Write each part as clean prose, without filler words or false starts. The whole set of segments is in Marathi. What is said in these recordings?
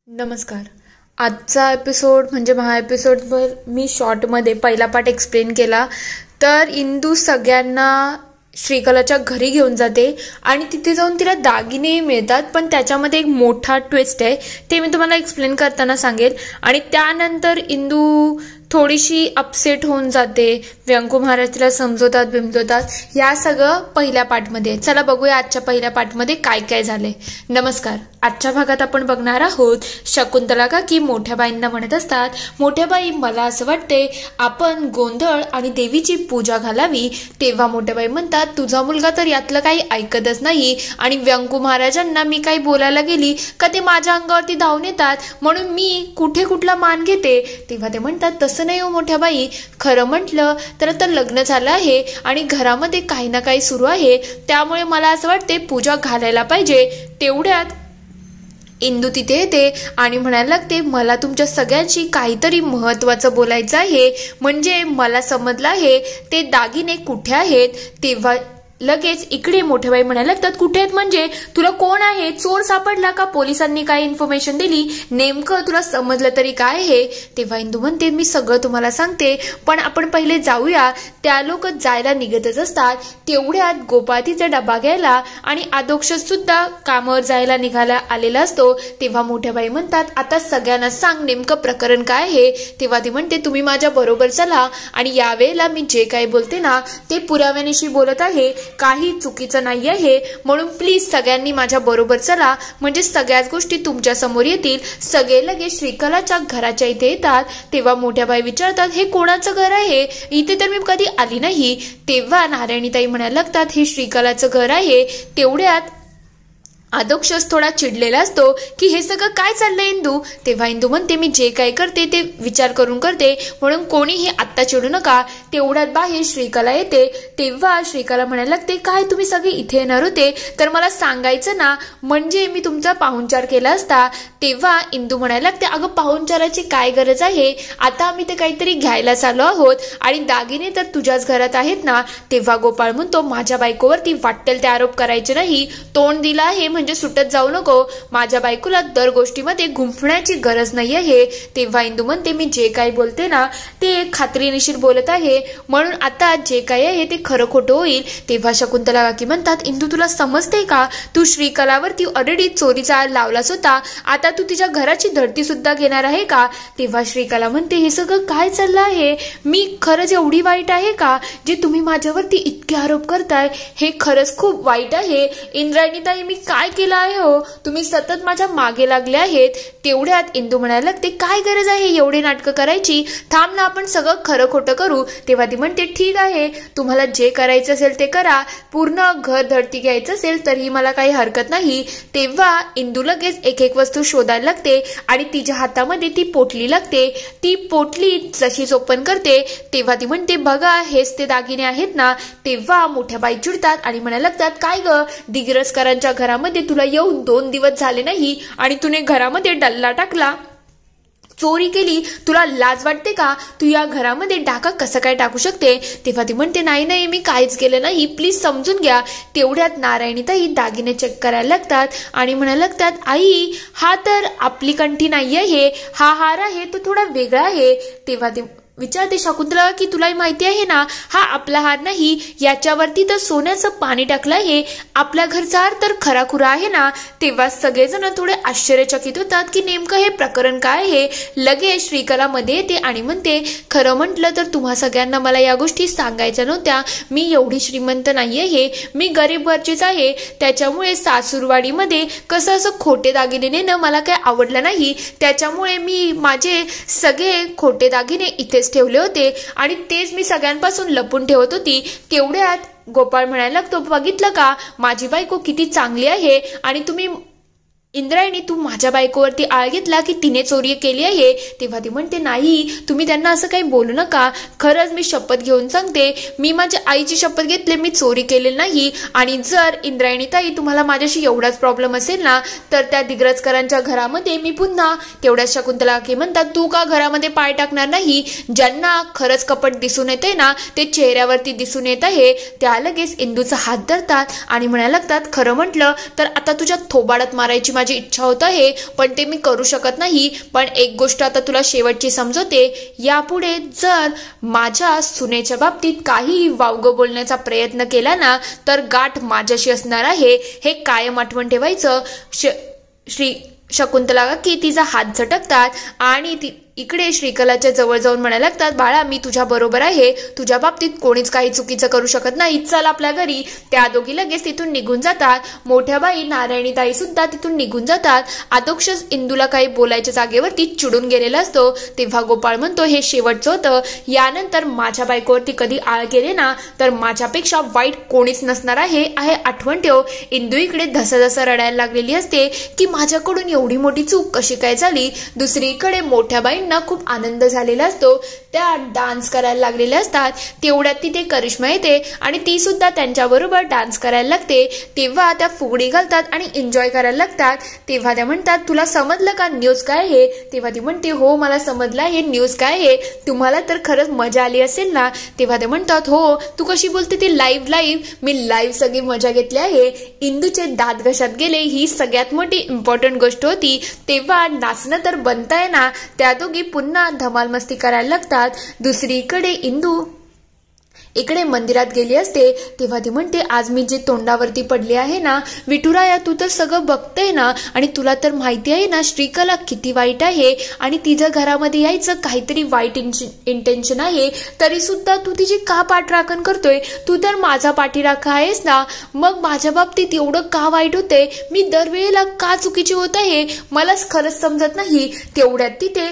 नमस्कार. आजचा एपिसोड म्हणजे हा एपिसोडवर मी शॉर्टमध्ये पहिला पार्ट एक्सप्लेन केला. तर इंदू सगळ्यांना श्रीकलाच्या घरी घेऊन जाते आणि तिथे जाऊन तिला दागिने मिळतात, पण त्याच्यामध्ये एक मोठा ट्विस्ट आहे, ते मी तुम्हाला एक्सप्लेन करताना सांगेल. आणि त्यानंतर इंदू थोडीशी अपसेट होऊन जाते, व्यंकू महाराज तिला समजवतात बिमजवतात. या सगळं पहिल्या पार्टमध्ये. चला बघूया आजच्या पहिल्या पार्टमध्ये काय काय झालंय. नमस्कार. आजच्या भागात आपण बघणार आहोत शकुंतला काकी मोठ्या बाईंना म्हणत असतात, मोठ्या बाई मला असं वाटते आपण गोंधळ आणि देवीची पूजा घालावी. तेव्हा मोठ्या बाई म्हणतात तुझा मुलगा तर यातलं काही ऐकतच नाही आणि व्यंकू महाराजांना मी काही बोलायला गेली का ते माझ्या अंगावरती धावून येतात, म्हणून मी कुठला मान घेते. तेव्हा ते म्हणतात तसं नाही हो मोठ्या बाई, खरं म्हटलं तर आता लग्न झालं आहे आणि घरामध्ये काही ना काही सुरू आहे, त्यामुळे मला असं वाटते पूजा घालायला पाहिजे. तेवढ्यात इंदू तिथे येते आणि म्हणायला लागते मला तुमच्या सगळ्यांशी काहीतरी महत्वाचं बोलायचं आहे. म्हणजे मला समजलं आहे ते दागिने कुठे आहेत. तेव्हा लगेच इकडे मोठ्या बाई म्हणायला लागतात कुठे आहेत म्हणजे तुला कोण आहे, चोर सापडला का, पोलिसांनी काय इन्फॉर्मेशन दिली, नेमकं तुला समजलं तरी काय आहे. तेव्हा इंदू म्हणते मी सगळं तुम्हाला सांगते, पण आपण पहिले जाऊया. त्या लोक जायला निघतच असतात. तेवढ्यात गोपाळ तिचा डबा घ्यायला आणि आदोक्षस सुद्धा कामावर जायला निघायला आलेला असतो. तेव्हा मोठ्या बाई म्हणतात आता सगळ्यांना सांग नेमकं प्रकरण काय आहे. तेव्हा ती म्हणते तुम्ही माझ्या बरोबर चला आणि यावेळेला मी जे काही बोलते ना ते पुराव्यानिशी बोलत आहे, काही चुकीचं नाही आहे, म्हणून प्लीज सगळ्यांनी माझ्या बरोबर चला, म्हणजे सगळ्याच गोष्टी तुमच्या समोर येतील. सगळे लगेच श्रीकलाच्या घराच्या इथे येतात. तेव्हा मोठ्या बाई विचारतात हे कोणाचं घर आहे, इथे तर मी कधी आली नाही. तेव्हा नारायणीताई म्हणायला लागतात हे श्रीकलाचं घर आहे. तेवढ्यात आदोक्षस थोडा चिडलेला असतो की हे सगळं काय चाललंय इंदू. तेव्हा इंदू म्हणते मी जे काय करते ते विचार करून करते, म्हणून कोणीही आत्ता चिडू नका. तेवढ्यात बाहेर श्रीकला येते. तेव्हा श्रीकला म्हणायला लागते काय तुम्ही सगळे इथे येणार होते तर मला सांगायचं ना, म्हणजे मी तुमचा पाहुणचार केला असता. तेव्हा इंदू म्हणायला लागते अगं पाहुणचाराची काय गरज आहे, आता आम्ही ते काहीतरी घ्यायला चाललो आहोत आणि दागिने तर तुझ्याच घरात आहेत ना. तेव्हा गोपाळ म्हणतो माझ्या बायकोवरती वाटेल ते आरोप करायचे नाही, तोंड दिला आहे म्हणजे सुटत जाऊ नको, माझ्या बायकोला दर गोष्टीमध्ये गुंफण्याची गरज नाही आहे. तेव्हा इंदू म्हणते मी जे काही बोलते ना ते खात्रीशीर बोलत आहे, म्हणून आता जे काही आहे ते खरं खोटं होईल. तेव्हा शकुंतला काकी म्हणतात इंदू तुला समजते का, तू श्रीकलावरती ऑलरेडी चोरीचा आळ लावलाच होता, आता तू तिच्या घराची धडती सुद्धा घेणार आहे का. तेव्हा श्रीकला म्हणते हे सगळं काय चाललं आहे, मी खरंच एवढी वाईट आहे का जे तुम्ही माझ्यावरती इतके आरोप करताय, हे खरंच खूप वाईट आहे. इंद्रायणीताई मी काय केलं आहे हो, तुम्ही सतत माझ्या मागे लागले आहेत. तेवढ्यात इंदू म्हणायला लागते काय गरज आहे एवढी नाटकं करायची, थांब ना आपण सगळं खरं खोटं करू. तेव्हा ती म्हणते ठीक आहे तुम्हाला जे करायचं असेल ते करा, पूर्ण घर धडती घ्यायचं असेल तरीही मला काही हरकत नाही. तेव्हा इंदू लगेच एक एक वस्तू शोधायला लागते आणि तिच्या हातामध्ये ती पोटली लागते. ती पोटली जशीच ओपन करते तेव्हा ती म्हणते बघा हेच ते दागिने आहेत ना. तेव्हा मोठ्या बाई चिडतात आणि म्हणायला लागतात काय ग दिग्रसकरांच्या घरामध्ये तुला येऊन 2 दिवस झाले नाही आणि तुने घरामध्ये डल्ला टाकला, चोरी केली, तुला लाज वाटते का, तू या घरामध्ये डाका कसं काय टाकू शकते. तेव्हा ती म्हणते नाही मी काहीच केलं नाही, प्लीज समजून घ्या. तेवढ्यात नारायणीताई दागिने चेक करायला लागतात आणि म्हणायला लागतात आई हा तर आपली कंठी नाही आहे, हा हार आहे तो थोडा वेगळा आहे. तेव्हा ती विचारते शकुंतला की तुलाही माहिती आहे ना हा आपला हार नाही, याच्यावरती तर सोन्याचं पाणी टाकलं आहे, आपल्या घरचा हार तर खराखुरा आहे ना. तेव्हा सगळेजण थोडे आश्चर्यचकित होतात की नेमकं हे प्रकरण काय आहे. लगेच श्रीकला मध्ये येते आणि म्हणते खरं म्हटलं तर तुम्हा सगळ्यांना मला या गोष्टी सांगायच्या नव्हत्या, मी एवढी श्रीमंत नाही आहे, मी गरीब घरचीच आहे, त्याच्यामुळे सासूरवाडीमध्ये कसं असं खोटे दागिने नेणं मला काही आवडलं नाही, त्याच्यामुळे मी माझे सगळे खोटे दागिने इथेच ठेवले होते आणि तेच मी सगळ्यांपासून लपून ठेवत होती. तेवढ्यात गोपाळ म्हणायला लागतो बघितलं का माझी बायको किती चांगली आहे आणि तुम्ही इंद्रायणी तू माझ्या बायकोवरती आळ घेतला की तिने चोरी केली आहे. तेव्हा ती म्हणते नाही तुम्ही त्यांना असं काही बोलू नका, खरंच मी शपथ घेऊन सांगते, मी माझ्या आईची शपथ घेतली मी चोरी केलेली नाही. आणि जर इंद्रायणीताई तुम्हाला माझ्याशी एवढाच प्रॉब्लेम असेल ना तर त्या दिग्रजकरांच्या घरामध्ये मी पुन्हा. तेवढ्याच शकुंतला काकी म्हणतात तू का घरामध्ये पाय टाकणार नाही, ज्यांना खरंच कपट दिसून येते ना ते चेहऱ्यावरती दिसून येत आहे. त्या लगेच इंदूचा हात धरतात आणि म्हणायला लागतात खरं म्हटलं तर आता तुझ्या थोबाडात मारायची माझी इच्छा होत आहे, पण ते मी करू शकत नाही. पण एक गोष्ट आता तुला शेवटची समजवते, यापुढे जर माझ्या सुनेच्या बाबतीत काही वावगं बोलण्याचा प्रयत्न केला ना, तर गाठ माझ्याशी असणार आहे, हे कायम आठवण ठेवायचं. श्री शकुंतला की तिचा हात झटकतात आणि इकडे श्रीकलाच्या जवळ जाऊन म्हणायला लागतात, बाळा मी तुझ्या बरोबर आहे, तुझ्या बाबतीत कोणीच काही चुकीचं करू शकत नाही, चल आपल्या घरी. त्या दोघी लगेच तिथून निघून जातात. मोठ्या बाई नारायणी ताई सुद्धा तिथून निघून जातात. अध्यक्ष इंदूला काही बोलायच्या जागेवरती चिडून गेलेला असतो. तेव्हा गोपाळ म्हणतो, हे शेवटचं होतं, यानंतर माझ्या बायकोवरती कधी आळ केले ना, तर माझ्यापेक्षा वाईट कोणीच नसणार आहे, आठवण ठेव. इंदू इकडे धसाधसा रडायला लागलेली असते की माझ्याकडून एवढी मोठी चूक कशी काय झाली. दुसरीकडे मोठ्या बाई खूप आनंद झालेला असतो. त्या डान्स करायला लागलेल्या असतात. तेवढ्यात तिथे करिश्मा येते आणि ती सुद्धा त्यांच्याबरोबर डान्स करायला लागते. तेव्हा त्या फुगडी घालतात आणि एन्जॉय करायला लागतात. तेव्हा त्या म्हणतात, तुला समजलं का न्यूज काय आहे? तेव्हा ती म्हणते, हो मला समजलं हे न्यूज काय आहे, तुम्हाला तर खरंच मजा आली असेल ना. तेव्हा ते म्हणतात, हो तू कशी बोलते ते लाईव्ह मी लाईव्ह सगळी मजा घेतली आहे. इंदूचे दात घशात गेले ही सगळ्यात मोठी इम्पॉर्टंट गोष्ट होती. तेव्हा नाचणं तर बनताय ना. त्या दोघी पुन्हा धमाल मस्ती करायला लागतात. दुसरीकडे इंदू इकडे मंदिरात गेली असते. तेव्हा ती म्हणते, आज मी जे तोंडावरती पडले आहे ना, विठुराया तू तर सगळं बघतोय ना, आणि तुला तर माहिती आहे ना श्रीकला किती वाईट आहे, आणि तिच्या घरामध्ये यायचं काहीतरी वाईट इंटेन्शन आहे, तरी सुद्धा तू तिची का पाठराखण करतोय? तू तर माझा पाठीराखा आहेस ना, मग माझ्या बाबतीत एवढं का वाईट होते? मी दरवेळेला का चुकीची होत आहे? मलाच खरंच समजत नाही. तेवढ्यात तिथे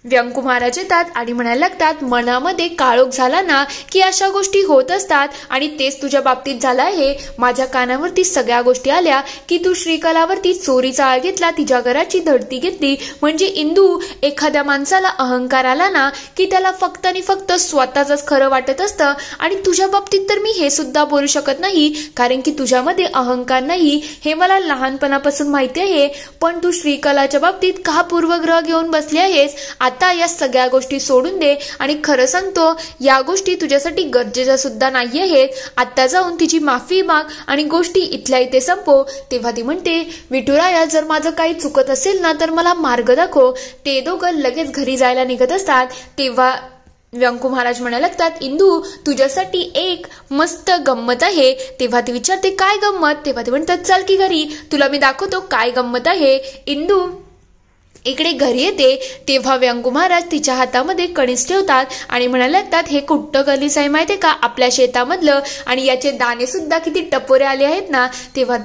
व्यंकू महाराज येतात आणि म्हणायला लागतात, मनामध्ये काळोख झाला ना की अशा गोष्टी होत असतात, आणि तेच तुझ्या बाबतीत झालं आहे. माझ्या कानावरती सगळ्या गोष्टी आल्या की तू श्रीकलावरती चोरीचा आळ घेतला, तिच्या घराची धडती घेतली. म्हणजे इंदू, एखाद्या माणसाला अहंकार आला ना की त्याला फक्त आणि फक्त स्वतःच खरं वाटत असतं, आणि तुझ्या बाबतीत तर मी हे सुद्धा बोलू शकत नाही, कारण की तुझ्यामध्ये अहंकार नाही हे मला लहानपणापासून माहिती आहे. पण तू श्रीकलाच्या बाबतीत का पूर्वग्रह घेऊन बसली आहेस? आता या सगळ्या गोष्टी सोडून दे, आणि खरं सांगतो या गोष्टी तुझ्यासाठी गरजेच्या सुद्धा नाही आहेत. आता जाऊन तिची माफी माग आणि गोष्टी इथल्या इथे संपव. तेव्हा ती म्हणते, विठुराया जर माझं काही चुकत असेल ना तर मला मार्ग दाखव. ते दोघं लगेच घरी जायला निघत असतात. तेव्हा व्यंकू महाराज म्हणायला लागतात, इंदू तुझ्यासाठी एक मस्त गंमत आहे. तेव्हा ती विचारते, काय गंमत? तेव्हा ते म्हणतात, चल की घरी, तुला मी दाखवतो काय गंमत आहे. इंदू इकडे घरी येते. तेव्हा व्यंकू महाराज तिच्या हातामध्ये कणीस ठेवतात आणि म्हणायला लागतात, हे कुठं कणीस आहे माहितीये का? आपल्या शेतामधलं, आणि याचे दाणे सुद्धा किती टपोरे आले आहेत ना. तेव्हा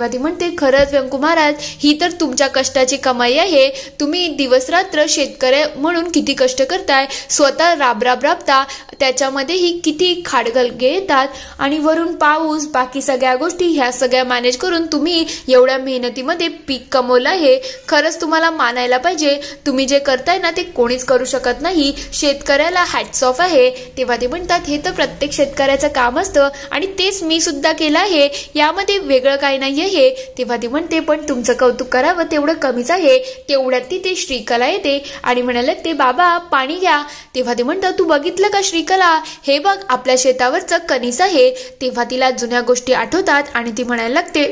ती म्हणते, खरंच व्यंकू महाराज ही तर तुमच्या कष्टाची कमाई आहे. तुम्ही दिवस रात्र शेतकरी म्हणून किती कष्ट करताय, स्वतः राबता, त्याच्यामध्येही किती खाडगलगे येतात, आणि वरून पाऊस, बाकी सगळ्या गोष्टी, ह्या सगळ्या मॅनेज करून तुम्ही एवढ्या मेहनतीमध्ये पीक कमवलं आहे. खरंच तुम्हाला मानायला पाहिजे. तुम्ही जे करताय ना ते कोणीच करू शकत नाही. शेतकऱ्याला हॅट्स ऑफ आहे. तेव्हा ते म्हणतात, हे तर प्रत्येक शेतकऱ्याचं काम असतं, आणि तेच मी सुद्धा केलं आहे, यामध्ये वेगळं काही नाही आहे. तेव्हा ती म्हणते, पण तुमचं कौतुक करावं तेवढं कमीच आहे. तेवढ्यात तिथे श्रीकला येते आणि म्हणाले, ते बाबा पाणी घ्या. तेव्हा ते म्हणतात, तू बघितलं का श्रीकला, हे बघ आपल्या शेतावरचं कणीस आहे. तेव्हा तिला जुन्या गोष्टी आठवतात आणि ती म्हणायला लागते,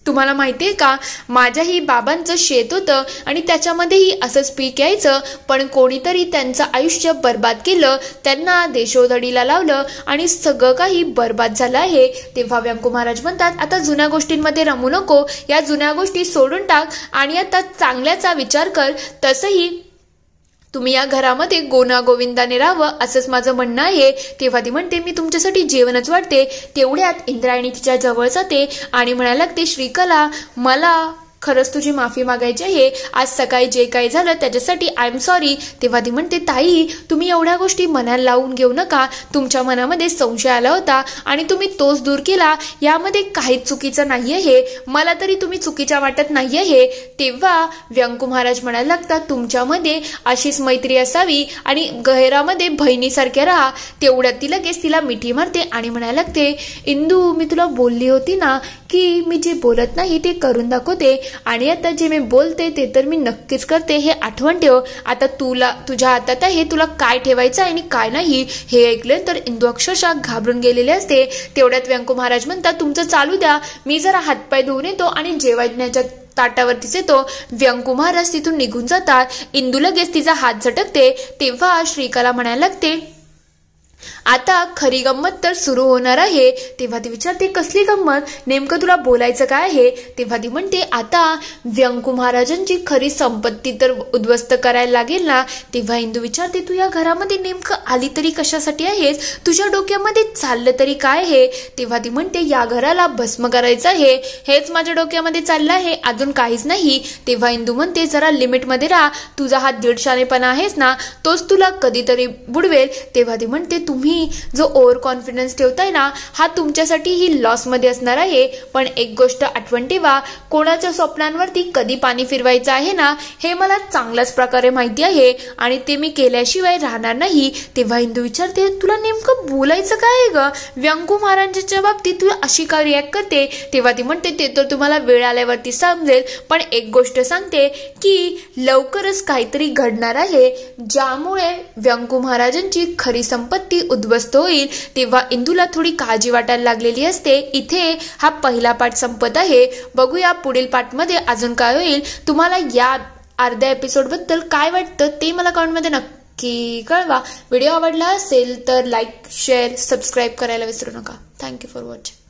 तुम्हाला माहितीये का, माझ्याही बाबांचं शेत होतं आणि त्याच्यामध्येही असंच पीक यायचं, पण कोणीतरी त्यांचं आयुष्य बर्बाद केलं, त्यांना देशोधडीला लावलं आणि सगळं काही बर्बाद झालं आहे. तेव्हा व्यंकू महाराज म्हणतात, आता जुन्या गोष्टींमध्ये रमू नको, या जुन्या गोष्टी सोडून टाक आणि आता चांगल्याचा विचार कर. तसंही तुम्ही या घरामध्ये गोविंदाने राहावं असंच माझं म्हणणं आहे. तेव्हा ती म्हणते, मी तुमच्यासाठी जेवणच वाढते. तेवढ्यात इंद्रायणी तिच्या जवळ जाते आणि म्हणायला लागते, श्रीकला मला खरंच तुझी माफी मागायची आहे. आज सकाळी जे काही झालं त्याच्यासाठी आय एम सॉरी. तेव्हा ती म्हणते, ताई तुम्ही एवढ्या गोष्टी मनाला लावून घेऊ नका. तुमच्या मनामध्ये संशय आला होता आणि तुम्ही तोच दूर केला. यामध्ये काहीच चुकीचं नाही आहे. मला तरी तुम्ही चुकीच्या वाटत नाही आहे. तेव्हा व्यंकू महाराज म्हणायला लागतात, तुमच्यामध्ये अशीच मैत्री असावी आणि गैरामध्ये बहिणीसारखे राहा. तेवढ्यात ती लगेच तिला मिठी मारते आणि म्हणायला लागते, इंदू मी तुला बोलली होती ना की मी जे बोलत नाही ते करून दाखवते, आणि आता जे मी बोलते ते तर मी नक्कीच करते हे आठवण ठेव. आता तुझ्या हातात आहे तुला काय ठेवायचं आहे आणि काय नाही. हे ऐकले तर इंदू अक्षरशः घाबरून गेलेले असते. तेवढ्यात व्यंकू महाराज म्हणतात तुमचं चालू द्या, मी जरा हातपाय धुवून येतो आणि जेवण्याच्या ताटावरतीच येतो. व्यंकू महाराज तिथून निघून जातात. इंदू लगेच तिचा हात झटकते. तेव्हा श्रीकला म्हणायला लागते आता खरी गंमत तर सुरू होणार आहे. तेव्हा ती विचारते कसली गंमत, नेमकं तुला बोलायचं काय आहे. तेव्हा ती म्हणते आता व्यंकू महाराजांची खरी संपत्ती तर उद्ध्वस्त करायला लागेल ना. तेव्हा इंदू विचारते तू या घरामध्ये नेमकं आली तरी कशासाठी आहेस, तुझ्या डोक्यामध्ये चाललं तरी काय आहे. तेव्हा ती म्हणते या घराला भस्म करायचं आहे, हेच माझ्या डोक्यामध्ये चाललं आहे, अजून काहीच नाही. तेव्हा इंदू म्हणते जरा लिमिटमध्ये राहा, तुझा हा दीडशानेपणा आहेस ना तोच तुला कधीतरी बुडवेल. तेव्हा ती म्हणते तुम्ही जो ओव्हर कॉन्फिडन्स ठेवताय ना हा तुमच्यासाठी ही लॉस मध्ये असणार आहे. पण एक गोष्ट आठवण ठेवा, कोणाच्या स्वप्नांवरती कधी पाणी फिरवायचं आहे ना हे मला चांगल्याच प्रकारे माहिती आहे आणि ते मी केल्याशिवाय राहणार नाही. तेव्हा इंदू विचारते तुला नेमकं बोलायचं काय आहे ग, व्यंकू महाराजांच्या बाबतीत तू अशी का रिॲक्ट करते. तेव्हा ती म्हणते ते तर तुम्हाला वेळ आल्यावरती समजेल, पण एक गोष्ट सांगते की लवकरच काहीतरी घडणार आहे ज्यामुळे व्यंकू महाराजांची खरी संपत्ती उद्ध्वस्त होईल. तेव्हा इंदूला थोडी काळजी वाटायला लागलेली असते. इथे हा पहिला पार्ट संपत आहे. बघूया पुढील पार्टमध्ये अजून काय होईल. तुम्हाला या अर्ध्या एपिसोड बद्दल काय वाटतं ते मला कमेंटमध्ये नक्की कळवा. व्हिडिओ आवडला असेल तर लाईक शेअर सबस्क्राईब करायला विसरू नका. Thank you for watching.